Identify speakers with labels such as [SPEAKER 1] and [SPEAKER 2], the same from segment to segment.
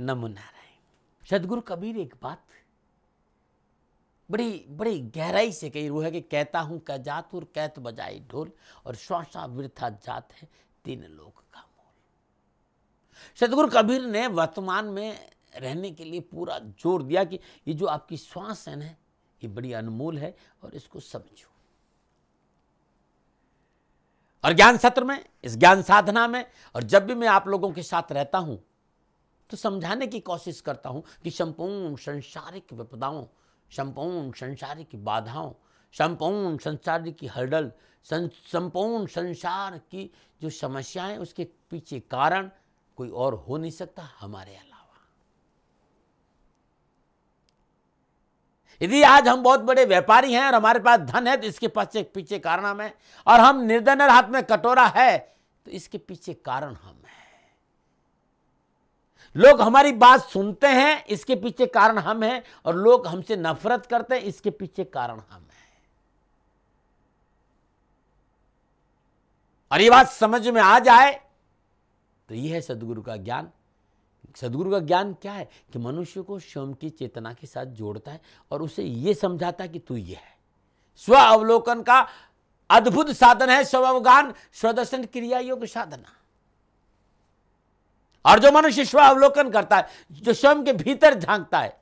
[SPEAKER 1] नमो नारायण। सदगुरु कबीर एक बात बड़ी बड़ी गहराई से कही, वो है कि कहता हूं क जात और कैत बजाई ढोल, और श्वासा वृथा जात है तीन लोक का मूल। सदगुरु कबीर ने वर्तमान में रहने के लिए पूरा जोर दिया कि ये जो आपकी श्वास है ना, ये बड़ी अनमोल है और इसको समझो। और ज्ञान सत्र में, इस ज्ञान साधना में, और जब भी मैं आप लोगों के साथ रहता हूं तो समझाने की कोशिश करता हूं कि संपूर्ण संसारिक विपदाओं, संपूर्ण संसारिक बाधाओं, संपूर्ण संसार की हर्डल, संपूर्ण संसार की जो समस्याएं, उसके पीछे कारण कोई और हो नहीं सकता हमारे अलावा। यदि आज हम बहुत बड़े व्यापारी हैं और हमारे पास धन है तो इसके पीछे कारण हम हैं, और हम निर्धन और हाथ में कटोरा है तो इसके पीछे कारण हम हैं। लोग हमारी बात सुनते हैं, इसके पीछे कारण हम हैं, और लोग हमसे नफरत करते हैं, इसके पीछे कारण हम हैं। और ये बात समझ में आ जाए तो यह है सदगुरु का ज्ञान। सदगुरु का ज्ञान क्या है कि मनुष्य को स्वयं की चेतना के साथ जोड़ता है और उसे यह समझाता है कि तू ये है। स्व अवलोकन का अद्भुत साधन है स्वअवगान, स्वदर्शन क्रिया योग साधना। और जो मनुष्य स्व अवलोकन करता है, जो स्वयं के भीतर झांकता है,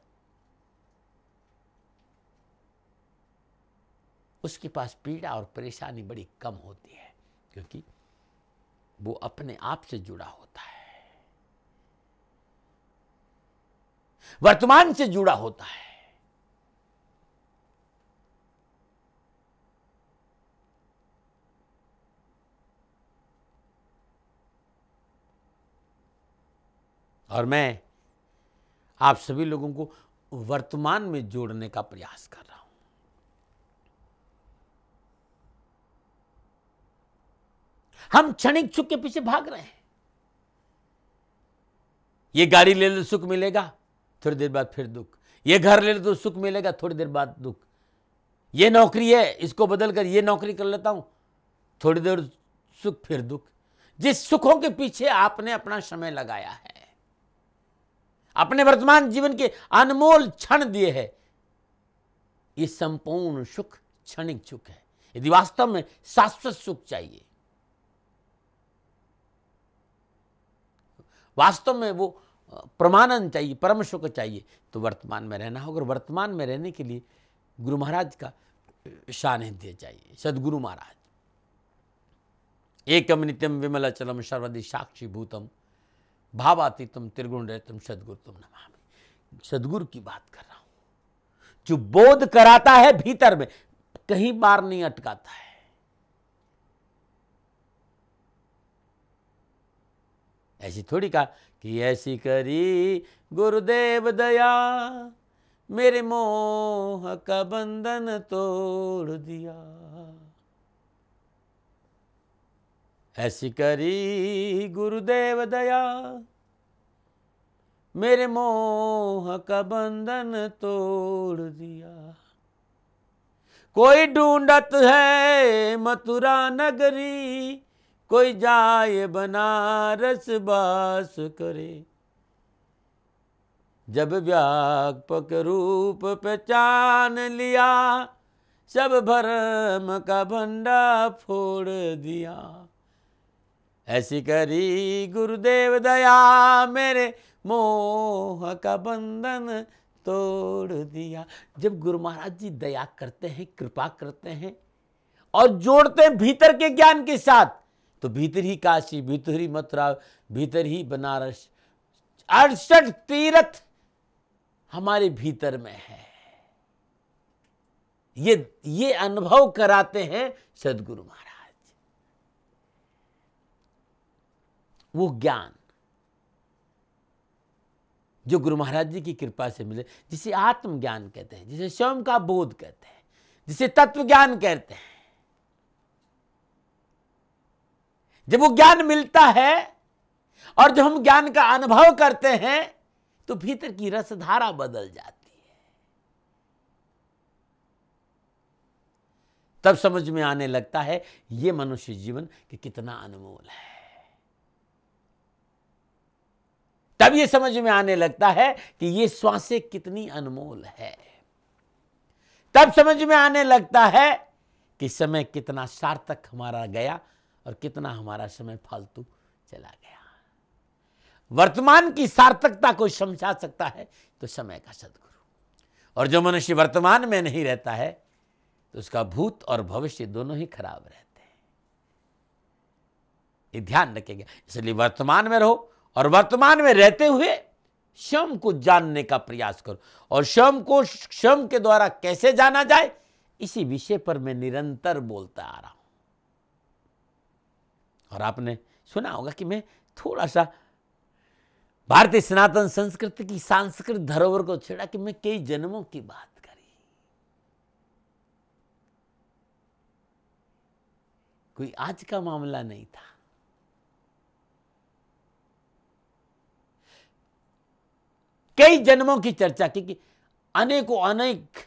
[SPEAKER 1] उसके पास पीड़ा और परेशानी बड़ी कम होती है, क्योंकि वो अपने आप से जुड़ा होता है, वर्तमान से जुड़ा होता है। और मैं आप सभी लोगों को वर्तमान में जोड़ने का प्रयास कर रहा हूं। हम क्षणिक सुख के पीछे भाग रहे हैं। ये गाड़ी ले लो सुख मिलेगा, थोड़ी देर बाद फिर दुख। ये घर ले लो तो सुख मिलेगा, थोड़ी देर बाद दुख। ये नौकरी है, इसको बदल कर ये नौकरी कर लेता हूं, थोड़ी देर सुख फिर दुख। जिस सुखों के पीछे आपने अपना समय लगाया है, अपने वर्तमान जीवन के अनमोल क्षण दिए हैं, ये संपूर्ण सुख क्षणिक सुख है। यदि वास्तव में शाश्वत सुख चाहिए, वास्तव में वो परमानंद चाहिए, परम सुख चाहिए, तो वर्तमान में रहना होगा। और वर्तमान में रहने के लिए गुरु महाराज का सानिध्य चाहिए। सदगुरु महाराज एकम नित्यम विमल अचलम सर्वदि साक्षी भूतम भावातीतम त्रिगुण रहतम सदगुरु तुम नमामि। सदगुरु की बात कर रहा हूं, जो बोध कराता है भीतर में, कहीं बार नहीं अटकाता है। ऐसी थोड़ी कहा कि ऐसी करी गुरुदेव दया, मेरे मोह का बंधन तोड़ दिया। ऐसी करी गुरुदेव दया, मेरे मोह का बंधन तोड़ दिया। कोई ढूंढत है मथुरा नगरी, कोई जाए बनारस बास करे। जब व्यापक रूप पहचान लिया, सब भरम का भंडा फोड़ दिया। ऐसी करी गुरुदेव दया, मेरे मोह का बंधन तोड़ दिया। जब गुरु महाराज जी दया करते हैं, कृपा करते हैं और जोड़ते हैं भीतर के ज्ञान के साथ, तो भीतर ही काशी, भीतर ही मथुरा, भीतर ही बनारस, 68 तीर्थ हमारे भीतर में है। ये अनुभव कराते हैं सदगुरु महाराज। वो ज्ञान जो गुरु महाराज जी की कृपा से मिले, जिसे आत्मज्ञान कहते हैं, जिसे स्वयं का बोध कहते हैं, जिसे तत्व ज्ञान कहते हैं, जब वो ज्ञान मिलता है और जब हम ज्ञान का अनुभव करते हैं तो भीतर की रसधारा बदल जाती है। तब समझ में आने लगता है ये मनुष्य जीवन कि कितना अनमोल है। तब ये समझ में आने लगता है कि ये श्वासें कितनी अनमोल है। तब समझ में आने लगता है कि समय कितना सार्थक हमारा गया और कितना हमारा समय फालतू चला गया। वर्तमान की सार्थकता को समझा सकता है तो समय का सद्गुरु। और जो मनुष्य वर्तमान में नहीं रहता है तो उसका भूत और भविष्य दोनों ही खराब रहते हैं। ये ध्यान रखेंगे। इसलिए वर्तमान में रहो और वर्तमान में रहते हुए स्वयं को जानने का प्रयास करो। और स्वयं को स्वयं के द्वारा कैसे जाना जाए, इसी विषय पर मैं निरंतर बोलता आ रहा हूं। और आपने सुना होगा कि मैं थोड़ा सा भारतीय सनातन संस्कृति की सांस्कृतिक धरोहर को छेड़ा कि मैं कई जन्मों की बात करी। कोई आज का मामला नहीं था। कई जन्मों की चर्चा की कि अनेकों अनेक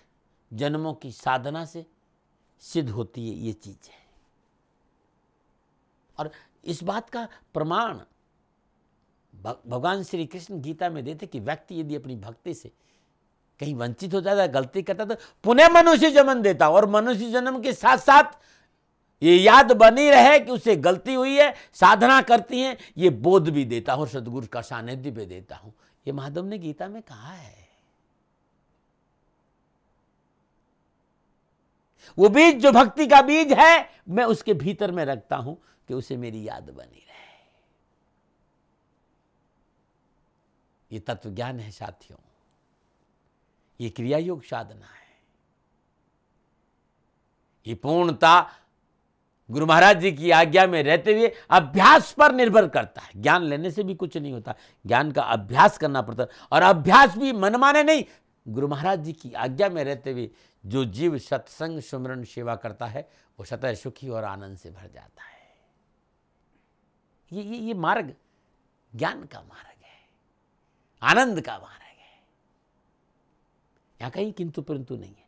[SPEAKER 1] जन्मों की साधना से सिद्ध होती है ये चीज है। और इस बात का प्रमाण भगवान श्री कृष्ण गीता में देते कि व्यक्ति यदि अपनी भक्ति से कहीं वंचित हो जाता है, गलती करता तो पुनः मनुष्य जन्म देता, और मनुष्य जन्म के साथ साथ ये याद बनी रहे कि उससे गलती हुई है, साधना करती है, ये बोध भी देता हूं, सदगुरु का सानिध्य भी देता हूं। ये माधव ने गीता में कहा है। वो बीज जो भक्ति का बीज है, मैं उसके भीतर में रखता हूं कि उसे मेरी याद बनी रहे। ये तत्व ज्ञान है साथियों, ये क्रिया योग साधना है। ये पूर्णता गुरु महाराज जी की आज्ञा में रहते हुए अभ्यास पर निर्भर करता है। ज्ञान लेने से भी कुछ नहीं होता, ज्ञान का अभ्यास करना पड़ता है। और अभ्यास भी मनमाने नहीं, गुरु महाराज जी की आज्ञा में रहते हुए जो जीव सत्संग सुमरन सेवा करता है वो सतह सुखी और आनंद से भर जाता है। ये मार्ग ज्ञान का मार्ग है, आनंद का मार्ग है। यहां कहीं किंतु परंतु नहीं है।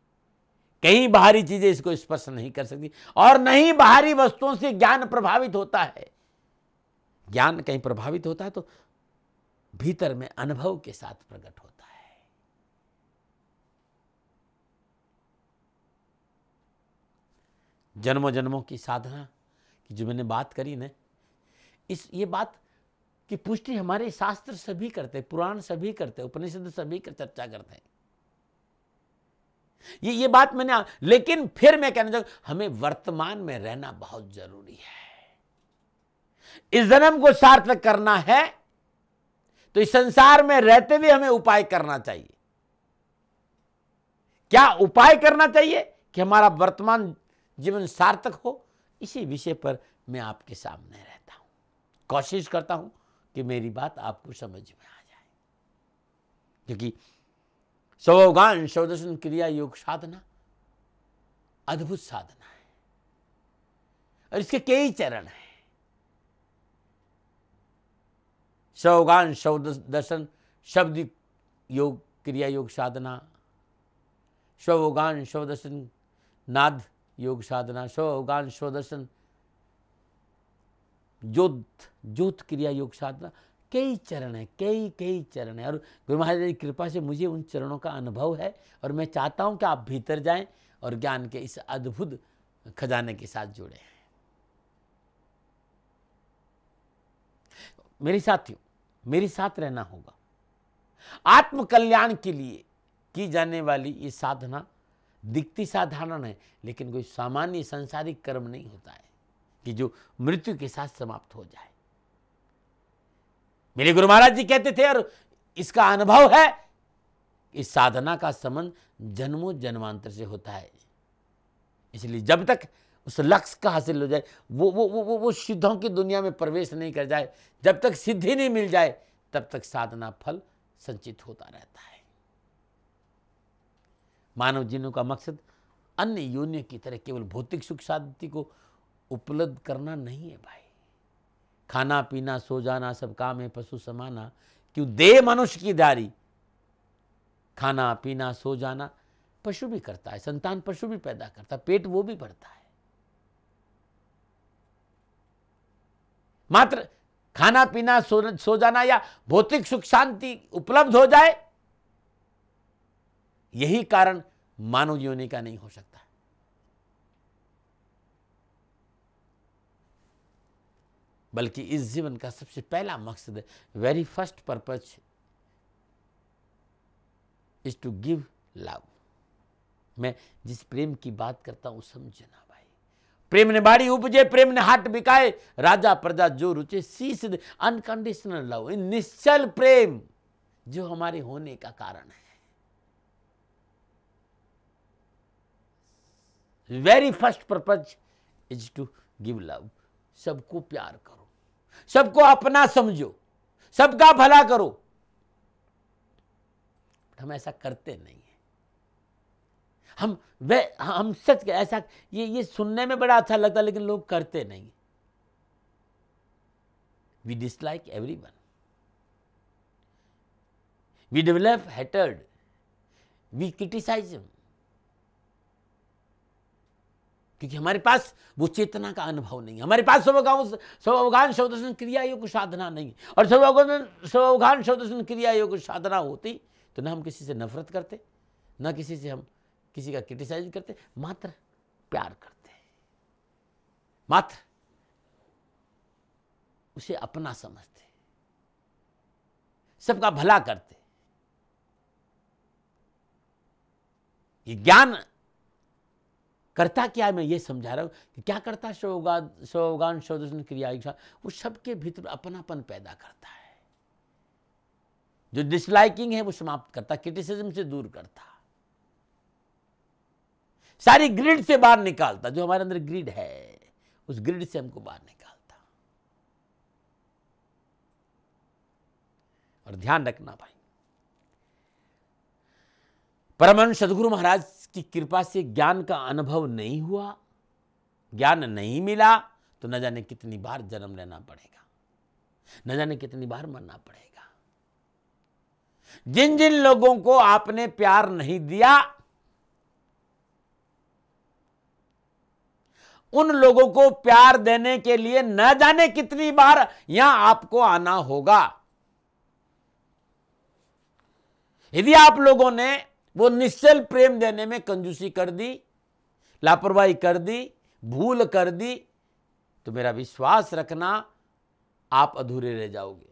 [SPEAKER 1] कहीं बाहरी चीजें इसको स्पर्श नहीं कर सकती, और नहीं बाहरी वस्तुओं से ज्ञान प्रभावित होता है। ज्ञान कहीं प्रभावित होता है तो भीतर में अनुभव के साथ प्रकट होता है। जन्मों जन्मों की साधना की जो मैंने बात करी ना, ये बात की पुष्टि हमारे शास्त्र सभी करते, पुराण सभी करते, उपनिषद सभी कर चर्चा करते हैं। ये बात मैंने, लेकिन फिर मैं कहना चाहूंगा हमें वर्तमान में रहना बहुत जरूरी है। इस जन्म को सार्थक करना है तो इस संसार में रहते हुए हमें उपाय करना चाहिए। क्या उपाय करना चाहिए कि हमारा वर्तमान जीवन सार्थक हो, इसी विषय पर मैं आपके सामने रहता हूं। कोशिश करता हूं कि मेरी बात आपको समझ में आ जाए, क्योंकि स्वगान स्वदर्शन क्रिया योग साधना अद्भुत साधना है और इसके कई चरण हैं। स्वगान स्वदर्शन शब्द योग क्रिया योग साधना, स्वगान स्वदर्शन नाद योग साधना, स्वगान स्वदर्शन ज्योत क्रिया योग साधना, कई चरण है, कई चरण है। और गुरु महाराज की कृपा से मुझे उन चरणों का अनुभव है और मैं चाहता हूं कि आप भीतर जाएं और ज्ञान के इस अद्भुत खजाने के साथ जुड़े हैं। मेरे साथियों, मेरे साथ रहना होगा। आत्म कल्याण के लिए की जाने वाली ये साधना दिखती साधारण है, लेकिन कोई सामान्य सांसारिक कर्म नहीं होता है कि जो मृत्यु के साथ समाप्त हो जाए। मेरे गुरु महाराज जी कहते थे, और इसका अनुभव है, इस साधना का संबंध जन्मों जन्मांतर से होता है। इसलिए जब तक उस लक्ष्य का हासिल हो जाए, वो सिद्धों की दुनिया में प्रवेश नहीं कर जाए, जब तक सिद्धि नहीं मिल जाए, तब तक साधना फल संचित होता रहता है। मानव जीवन का मकसद अन्य योनियों की तरह केवल भौतिक सुख शांति को उपलब्ध करना नहीं है भाई। खाना पीना सो जाना सब काम है पशु समाना, क्यों दे मनुष्य की दारी। खाना पीना सो जाना पशु भी करता है, संतान पशु भी पैदा करता है, पेट वो भी भरता है। मात्र खाना पीना सो जाना या भौतिक सुख शांति उपलब्ध हो जाए, यही कारण मानव योनि का नहीं हो सकता। बल्कि इस जीवन का सबसे पहला मकसद, very first purpose is to give love. मैं जिस प्रेम की बात करता हूं समझना भाई। प्रेम ने बाड़ी उपजे, प्रेम ने हाट बिकाए, राजा प्रजा जो रुचे, शीश अनकंडीशनल लव, निश्चल प्रेम जो हमारे होने का कारण है। Very first purpose is to give love. सबको प्यार करो, सबको अपना समझो, सबका भला करो। हम ऐसा करते नहीं है। हम सच ऐसा, ये सुनने में बड़ा अच्छा लगता है, लेकिन लोग करते नहीं। We dislike everyone, we develop hatred, we criticise, क्योंकि हमारे पास वो चेतना का अनुभव नहीं है। हमारे पास स्वावगान शब्दर्शन क्रिया योग साधना नहीं, और स्वावगान शब्दर्शन क्रिया योग साधना होती तो ना हम किसी से नफरत करते, ना किसी से हम किसी का क्रिटिसाइज करते, मात्र प्यार करते, मात्र उसे अपना समझते, सबका भला करते। ये ज्ञान करता क्या है, मैं ये समझा रहा हूं कि क्या करता है स्वावगान शब्दर्शन क्रिया, वो सबके भीतर अपनापन पैदा करता है। जो डिसलाइकिंग है वो समाप्त करता, क्रिटिसिज्म से दूर करता, सारी ग्रिड से बाहर निकालता। जो हमारे अंदर ग्रिड है, उस ग्रिड से हमको बाहर निकालता। और ध्यान रखना भाई, परमानंद सदगुरु महाराज की कृपा से ज्ञान का अनुभव नहीं हुआ, ज्ञान नहीं मिला, तो न जाने कितनी बार जन्म लेना पड़ेगा, न जाने कितनी बार मरना पड़ेगा। जिन जिन लोगों को आपने प्यार नहीं दिया, उन लोगों को प्यार देने के लिए न जाने कितनी बार यहां आपको आना होगा। यदि आप लोगों ने वो निश्चल प्रेम देने में कंजूसी कर दी, लापरवाही कर दी, भूल कर दी, तो मेरा विश्वास रखना आप अधूरे रह जाओगे।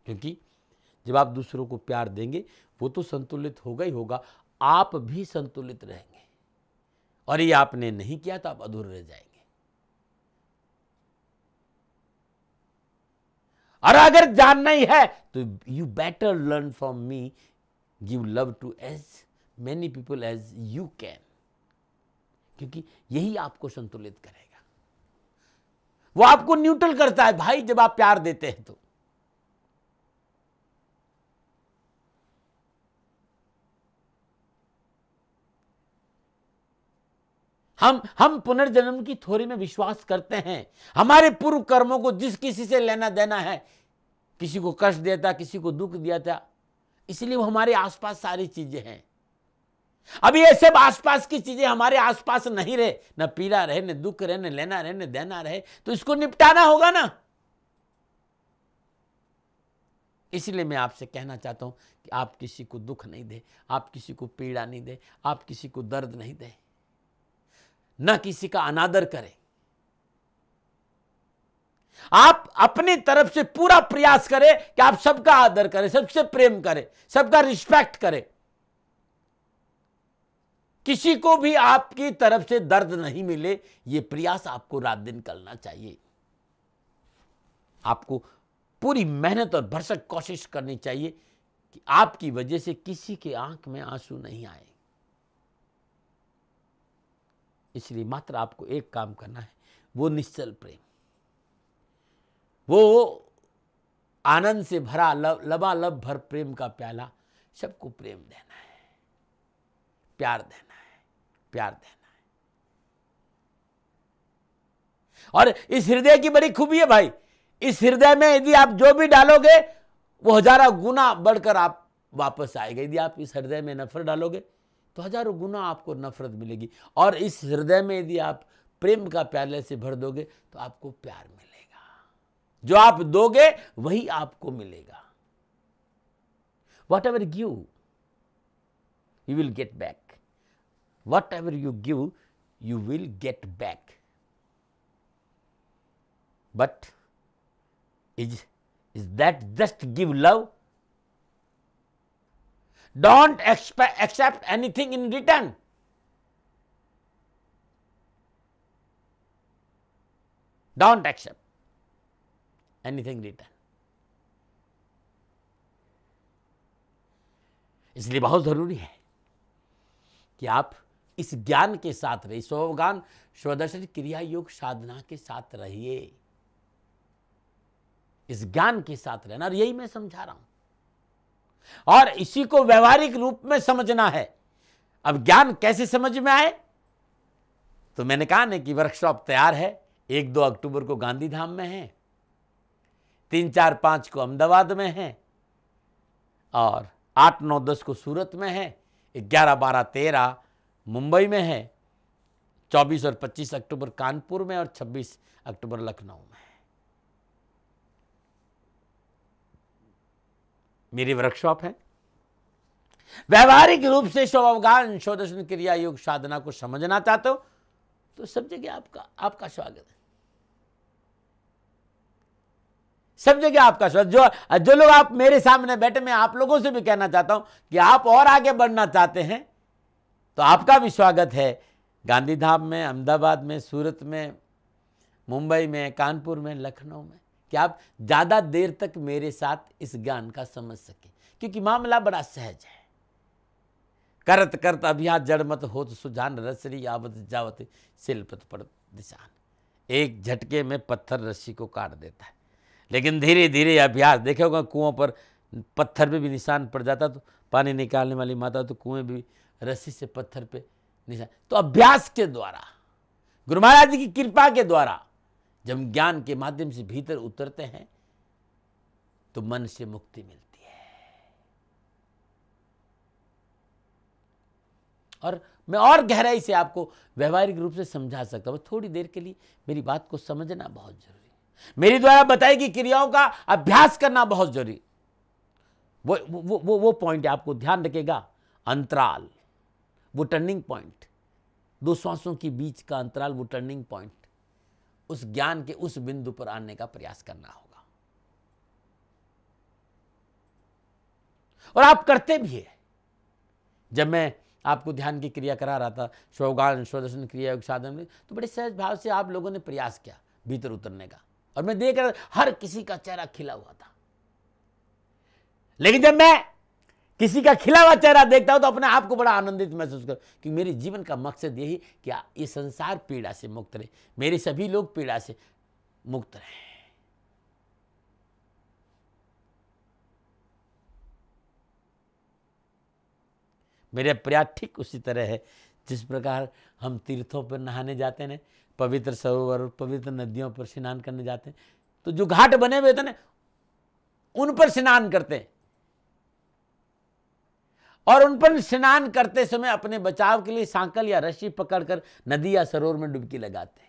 [SPEAKER 1] क्योंकि जब आप दूसरों को प्यार देंगे, वो तो संतुलित होगा ही होगा, आप भी संतुलित रहेंगे। और ये आपने नहीं किया तो आप अधूरे रह जाएंगे। और अगर जानना ही है तो you better learn from me, give love to as many people as you can, क्योंकि यही आपको संतुलित करेगा। वो आपको न्यूट्रल करता है भाई, जब आप प्यार देते हैं तो। हम पुनर्जन्म की थ्योरी में विश्वास करते हैं। हमारे पूर्व कर्मों को जिस किसी से लेना देना है, किसी को कष्ट दिया था, किसी को दुख दिया था, इसलिए वो हमारे आसपास सारी चीजें हैं। अब ये सब आसपास की चीजें हमारे आसपास नहीं रहे, न पीड़ा रहे, न दुख रहे, न लेना रहे, न देना रहे, तो इसको निपटाना होगा ना। इसलिए मैं आपसे कहना चाहता हूं कि आप किसी को दुख नहीं दे, आप किसी को पीड़ा नहीं दे, आप किसी को दर्द नहीं दे, न किसी का अनादर करें। आप अपनी तरफ से पूरा प्रयास करें कि आप सबका आदर करें, सबसे प्रेम करें, सबका रिस्पेक्ट करें। किसी को भी आपकी तरफ से दर्द नहीं मिले, यह प्रयास आपको रात दिन करना चाहिए। आपको पूरी मेहनत और भरसक कोशिश करनी चाहिए कि आपकी वजह से किसी के आंख में आंसू नहीं आए। इसलिए मात्र आपको एक काम करना है, वो निश्चल प्रेम, वो आनंद से भरा लबालब भर प्रेम का प्याला, सबको प्रेम देना है, प्यार देना है, प्यार देना है। और इस हृदय की बड़ी खूबी है भाई, इस हृदय में यदि आप जो भी डालोगे वो हजारों गुना बढ़कर आप वापस आएगा। यदि आप इस हृदय में नफरत डालोगे तो हजारों गुना आपको नफरत मिलेगी। और इस हृदय में यदि आप प्रेम का प्याले से भर दोगे तो आपको प्यार मिलेगा। जो आप दोगे वही आपको मिलेगा। What ever give you will get back. What ever you give you will get back. But is that just give love? Don't accept anything in return. Don't accept anything in return. इसलिए बहुत जरूरी है कि आप इस ज्ञान के साथ रहिए, स्वज्ञान स्वदर्शन क्रिया योग साधना के साथ रहिए, इस ज्ञान के साथ रहना। और यही मैं समझा रहा हूं, और इसी को व्यवहारिक रूप में समझना है। अब ज्ञान कैसे समझ में आए, तो मैंने कहा ना कि वर्कशॉप तैयार है। 1-2 अक्टूबर को गांधीधाम में है, 3, 4, 5 को अहमदाबाद में है, और 8, 9, 10 को सूरत में है, 11, 12, 13 मुंबई में है, 24 और 25 अक्टूबर कानपुर में, और 26 अक्टूबर लखनऊ में है। मेरी वर्कशॉप है। व्यवहारिक रूप से स्वज्ञान स्वदर्शन क्रिया योग साधना को समझना चाहते हो तो सब जगह आपका स्वागत है। सब जगह आपका स्वागत। जो लोग आप मेरे सामने बैठे, मैं आप लोगों से भी कहना चाहता हूं कि आप और आगे बढ़ना चाहते हैं तो आपका भी स्वागत है। गांधीधाम में, अहमदाबाद में, सूरत में, मुंबई में, कानपुर में, लखनऊ में, कि आप ज्यादा देर तक मेरे साथ इस ज्ञान का समझ सके, क्योंकि मामला बड़ा सहज है। करत करत अभियान जड़ मत होत सुजान रसरी आवत जावत शिल्पत पर निशान। एक झटके में पत्थर रस्सी को काट देता है, लेकिन धीरे धीरे अभ्यास, देखे होगा कुओं पर पत्थर पे भी निशान पड़ जाता, तो पानी निकालने वाली माता तो कुएं भी रस्सी से पत्थर पे निशान। तो अभ्यास के द्वारा, गुरु महाराज जी की कृपा के द्वारा जब ज्ञान के माध्यम से भीतर उतरते हैं तो मन से मुक्ति मिलती है। और मैं और गहराई से आपको व्यवहारिक रूप से समझा सकता हूं। थोड़ी देर के लिए मेरी बात को समझना बहुत जरूरी है। मेरी द्वारा बताई गई क्रियाओं का अभ्यास करना बहुत जरूरी। वो पॉइंट आपको ध्यान रखेगा। अंतराल, वो टर्निंग पॉइंट, 2 श्वासों के बीच का अंतराल, वो टर्निंग पॉइंट, उस ज्ञान के उस बिंदु पर आने का प्रयास करना होगा। और आप करते भी है। जब मैं आपको ध्यान की क्रिया करा रहा था, स्वज्ञान स्वदर्शन क्रिया योग साधन में, तो बड़े सहज भाव से आप लोगों ने प्रयास किया भीतर उतरने का, और मैं देख रहा था हर किसी का चेहरा खिला हुआ था। लेकिन जब मैं किसी का खिला हुआ चेहरा देखता हूं तो अपने आप को बड़ा आनंदित महसूस कर, कि मेरे जीवन का मकसद यही कि ये संसार पीड़ा से मुक्त रहे, मेरे सभी लोग पीड़ा से मुक्त रहे। मेरे प्रयास ठीक उसी तरह है जिस प्रकार हम तीर्थों पर नहाने जाते हैं, पवित्र सरोवर, पवित्र नदियों पर स्नान करने जाते हैं, तो जो घाट बने हुए थे ना, उन पर स्नान करते हैं, और उन पर स्नान करते समय अपने बचाव के लिए सांकल या रस्सी पकड़कर नदी या सरोवर में डुबकी लगाते हैं।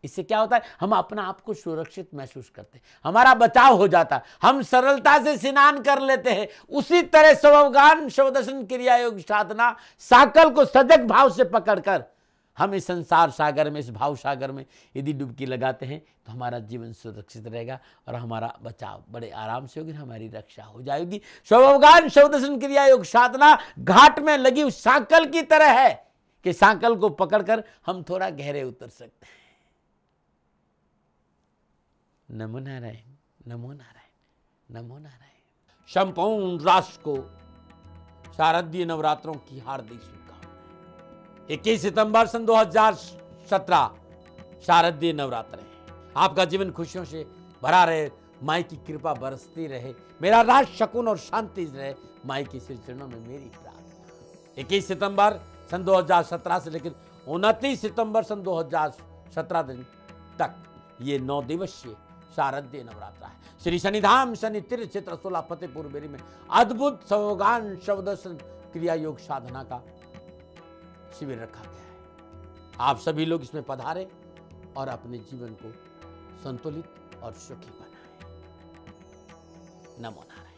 [SPEAKER 1] इससे क्या होता है, हम अपना आप को सुरक्षित महसूस करते हैं, हमारा बचाव हो जाता है, हम सरलता से स्नान कर लेते हैं। उसी तरह स्वज्ञान स्वदर्शन क्रिया योग साधना सांकल को सजग भाव से पकड़कर हम इस संसार सागर में, इस भाव सागर में यदि डुबकी लगाते हैं तो हमारा जीवन सुरक्षित रहेगा और हमारा बचाव बड़े आराम से होगी, हमारी रक्षा हो जाएगी। स्वज्ञान स्वदर्शन क्रिया योग साधना घाट में लगी उस सांकल की तरह है कि सांकल को पकड़कर हम थोड़ा गहरे उतर सकते हैं। नमो नारायण, नमो नारायण, नमो नारायण। संपूर्ण राष्ट्र को शारदीय नवरात्रों की हार्दिक शुभकामनाएं। 21 सितंबर सन 2017 शारदीय नवरात्र है। आपका जीवन खुशियों से भरा रहे, माई की कृपा बरसती रहे, मेरा राज शकुन और शांति रहे, माई की श्री चरणों में मेरी प्रार्थना। 21 सितंबर सन 2017 से लेकर 29 सितंबर सन 2017 दिन तक ये 9 दिवसीय शारदीय नवरात्रा है। श्री शनिधाम शनि तीर्थ क्षेत्र 16 फतेहपुर बेरी में अद्भुत स्वज्ञान स्वदर्शन क्रिया योग साधना का शिविर रखा गया है। आप सभी लोग इसमें पधारें और अपने जीवन को संतुलित और सुखी बनाएं। नमो नारायण।